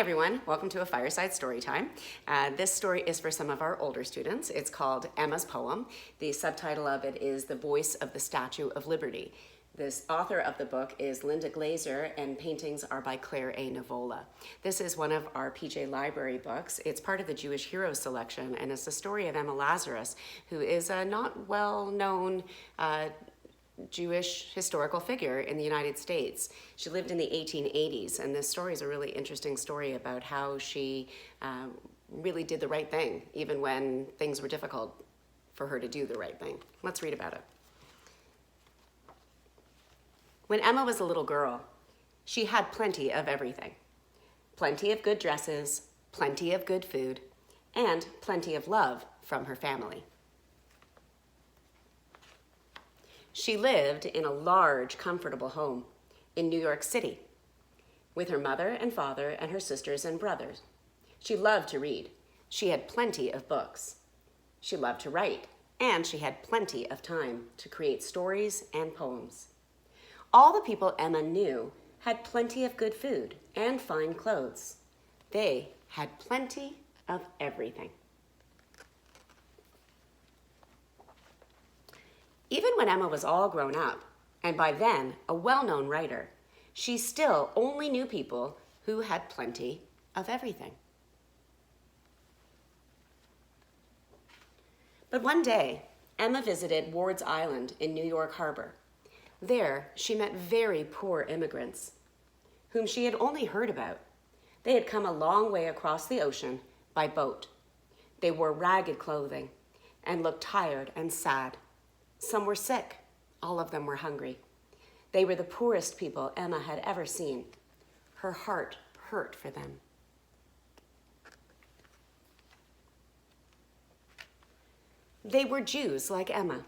everyone, welcome to a Fireside story time. This story is for some of our older students. It's called Emma's Poem. The subtitle of it is The Voice of the Statue of Liberty. This author of the book is Linda Glazer, and paintings are by Claire A. Nivola. This is one of our PJ Library books. It's part of the Jewish Heroes selection, and it's the story of Emma Lazarus, who is a not well-known Jewish historical figure in the United States. She lived in the 1880s, and this story is a really interesting story about how she really did the right thing, even when things were difficult for her to do the right thing. Let's read about it. When Emma was a little girl, she had plenty of everything. Plenty of good dresses, plenty of good food, and plenty of love from her family. She lived in a large, comfortable home in New York City with her mother and father and her sisters and brothers. She loved to read. She had plenty of books. She loved to write, and she had plenty of time to create stories and poems. All the people Emma knew had plenty of good food and fine clothes. They had plenty of everything. Even when Emma was all grown up, and by then a well-known writer, she still only knew people who had plenty of everything. But one day, Emma visited Ward's Island in New York Harbor. There, she met very poor immigrants, whom she had only heard about. They had come a long way across the ocean by boat. They wore ragged clothing and looked tired and sad. Some were sick. All of them were hungry. They were the poorest people Emma had ever seen. Her heart hurt for them. They were Jews like Emma.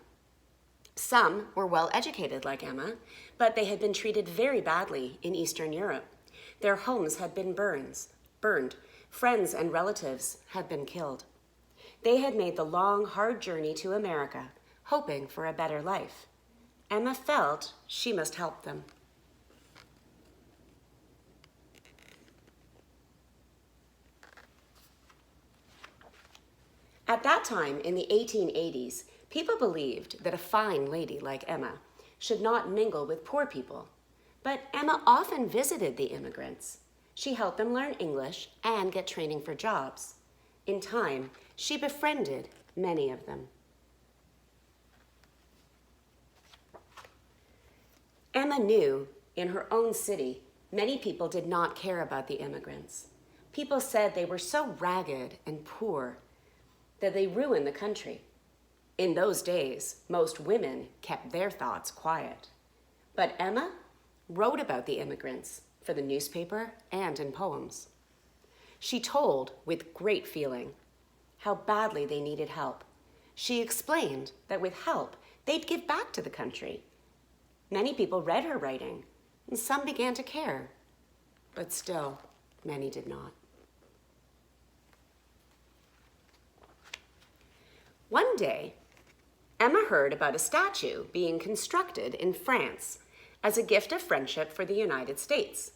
Some were well educated like Emma, but they had been treated very badly in Eastern Europe. Their homes had been burned. Friends and relatives had been killed. They had made the long, hard journey to America, hoping for a better life. Emma felt she must help them. At that time, in the 1880s, people believed that a fine lady like Emma should not mingle with poor people. But Emma often visited the immigrants. She helped them learn English and get training for jobs. In time, she befriended many of them. Emma knew in her own city, many people did not care about the immigrants. People said they were so ragged and poor that they ruined the country. In those days, most women kept their thoughts quiet. But Emma wrote about the immigrants for the newspaper and in poems. She told with great feeling how badly they needed help. She explained that with help, they'd give back to the country. Many people read her writing, and some began to care, but still, many did not. One day, Emma heard about a statue being constructed in France as a gift of friendship for the United States.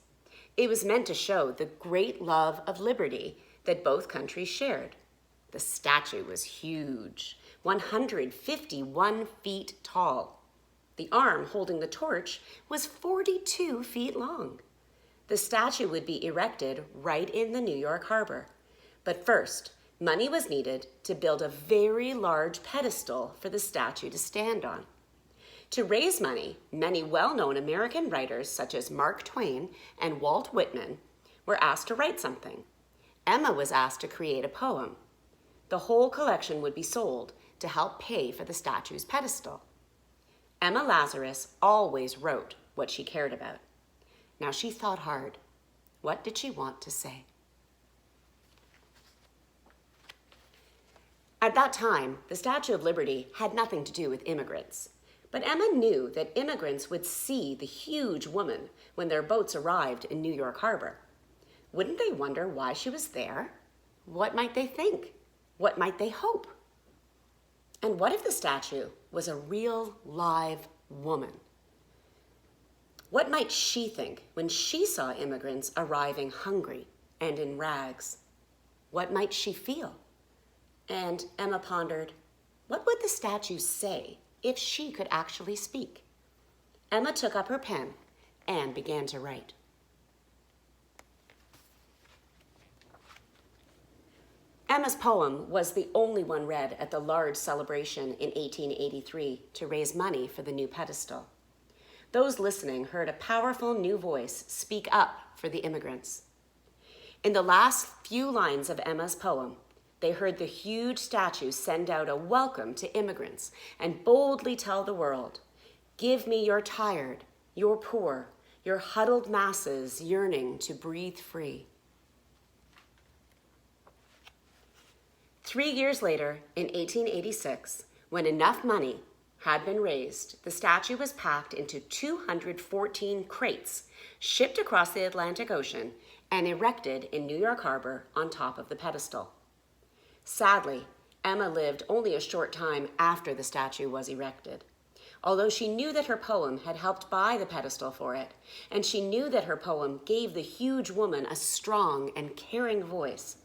It was meant to show the great love of liberty that both countries shared. The statue was huge, 151 feet tall. The arm holding the torch was 42 feet long. The statue would be erected right in the New York Harbor. But first, money was needed to build a very large pedestal for the statue to stand on. To raise money, many well-known American writers such as Mark Twain and Walt Whitman were asked to write something. Emma was asked to create a poem. The whole collection would be sold to help pay for the statue's pedestal. Emma Lazarus always wrote what she cared about. Now she thought hard. What did she want to say? At that time, the Statue of Liberty had nothing to do with immigrants. But Emma knew that immigrants would see the huge woman when their boats arrived in New York Harbor. Wouldn't they wonder why she was there? What might they think? What might they hope? And what if the statue was a real, live woman? What might she think when she saw immigrants arriving hungry, and in rags. What might she feel? And Emma pondered, what would the statue say if she could actually speak? Emma took up her pen and began to write. Emma's poem was the only one read at the large celebration in 1883 to raise money for the new pedestal. Those listening heard a powerful new voice speak up for the immigrants. In the last few lines of Emma's poem, they heard the huge statue send out a welcome to immigrants and boldly tell the world, "Give me your tired, your poor, your huddled masses yearning to breathe free." 3 years later, in 1886, when enough money had been raised, the statue was packed into 214 crates, shipped across the Atlantic Ocean, and erected in New York Harbor on top of the pedestal. Sadly, Emma lived only a short time after the statue was erected. Although she knew that her poem had helped buy the pedestal for it, and she knew that her poem gave the huge woman a strong and caring voice,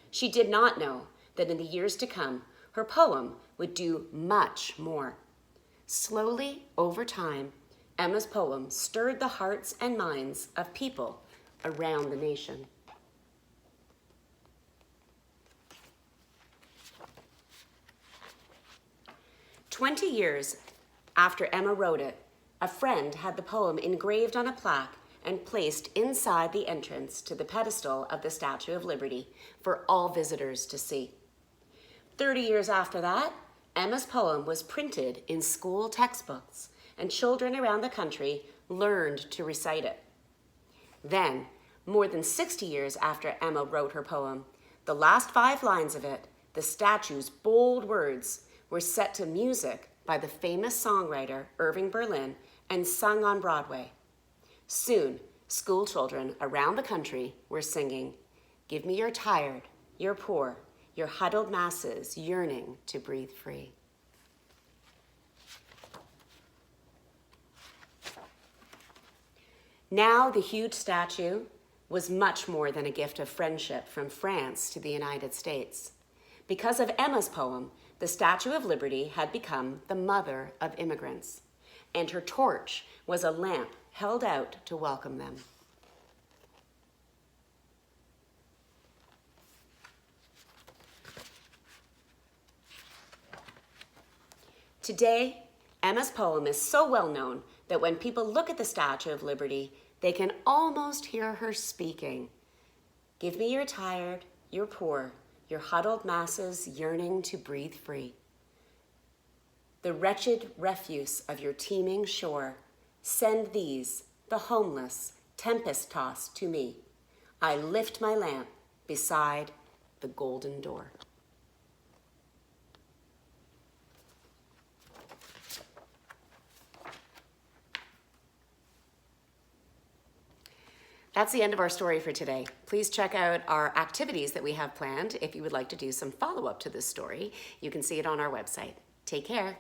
she did not know that in the years to come, her poem would do much more. Slowly, over time, Emma's poem stirred the hearts and minds of people around the nation. "20 years after Emma wrote it, a friend had the poem engraved on a plaque and placed inside the entrance to the pedestal of the Statue of Liberty for all visitors to see. 30 years after that, Emma's poem was printed in school textbooks, and children around the country learned to recite it. Then, more than 60 years after Emma wrote her poem, the last 5 lines of it, the statue's bold words, were set to music by the famous songwriter Irving Berlin and sung on Broadway. Soon, school children around the country were singing, "Give me your tired, your poor, your huddled masses yearning to breathe free." Now the huge statue was much more than a gift of friendship from France to the United States. Because of Emma's poem, the Statue of Liberty had become the mother of immigrants, and her torch was a lamp held out to welcome them. Today, Emma's poem is so well known that when people look at the Statue of Liberty, they can almost hear her speaking. "Give me your tired, your poor, your huddled masses yearning to breathe free. The wretched refuse of your teeming shore, send these, the homeless, tempest-tossed to me. I lift my lamp beside the golden door." That's the end of our story for today. Please check out our activities that we have planned if you would like to do some follow-up to this story. You can see it on our website. Take care.